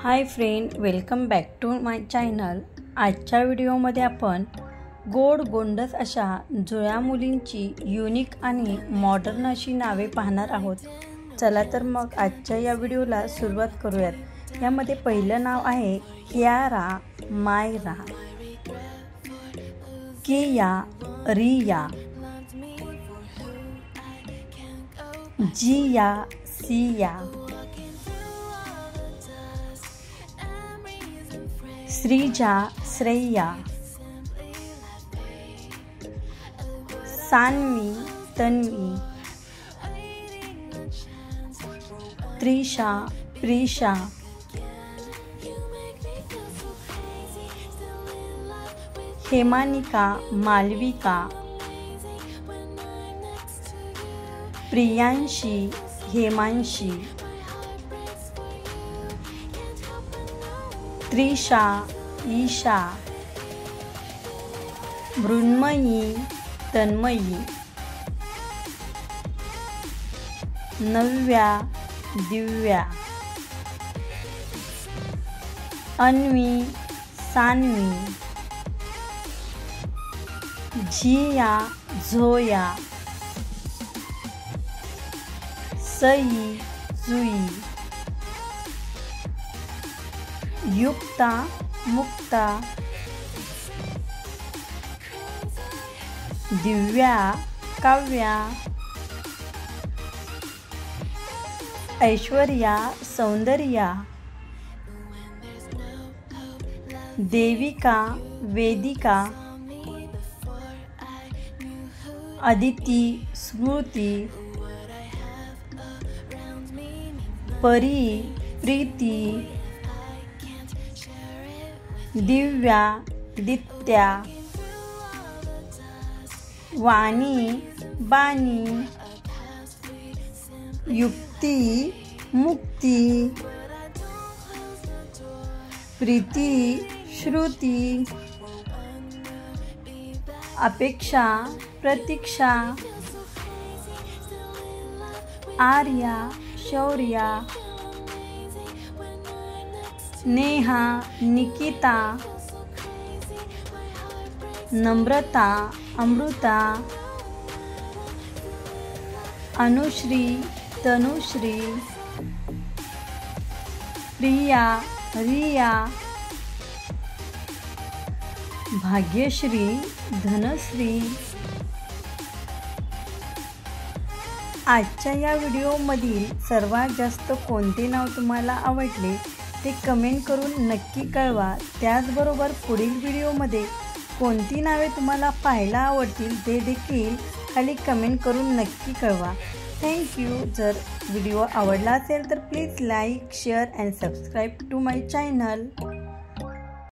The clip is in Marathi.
High friend, welcome back to my channel. आजच्या व्हिडिओमध्ये आपण गोड गोंडस अशा जुळ्या मुलींची युनिक आणि मॉडर्न अशी नावे पाहणार आहोत। चला तर मग आजच्या या व्हिडिओला सुरुवात करूयात। यामध्ये पहिलं नाव आहे कियारा मायरा, किया रिया, जिया सिया, श्रीजा श्रेया, सान्वी तन्वी, त्रिशा प्रिशा, हेमानिका मालविका, प्रियांशी हेमांशी, त्रिशा ईशा, मृण्मयी तन्मयी, नव्या दिव्या, अन्वी सान्वी, झिया झोया, सई जुई, युक्ता मुक्ता, दिव्या काव्या, ऐश्वर्या सौंदर्या, देविका वेदिका, अदिती स्मृती, परी प्रीती, दिव्या दित्या, वाणी बानी, युक्ती मुक्ती, प्रीती श्रुती, अपेक्षा प्रतीक्षा, आर्या शौर्या, नेहा निकिता, नम्रता अमृता, अनुश्री तनुश्री, प्रिया रिया, भाग्यश्री धनश्री। आजच्या या व्हिडिओमधील सर्वात जास्त कोणते नाव तुम्हाला आवडले ते कमेंट करून नक्की कळवा। त्याचबरोबर पुढील व्हिडिओमध्ये कोणती नावे तुम्हाला पाहायला आवडतील ते देखील खाली कमेंट करून नक्की कळवा। थँक्यू। जर व्हिडिओ आवडला असेल तर please like share and subscribe to my channel.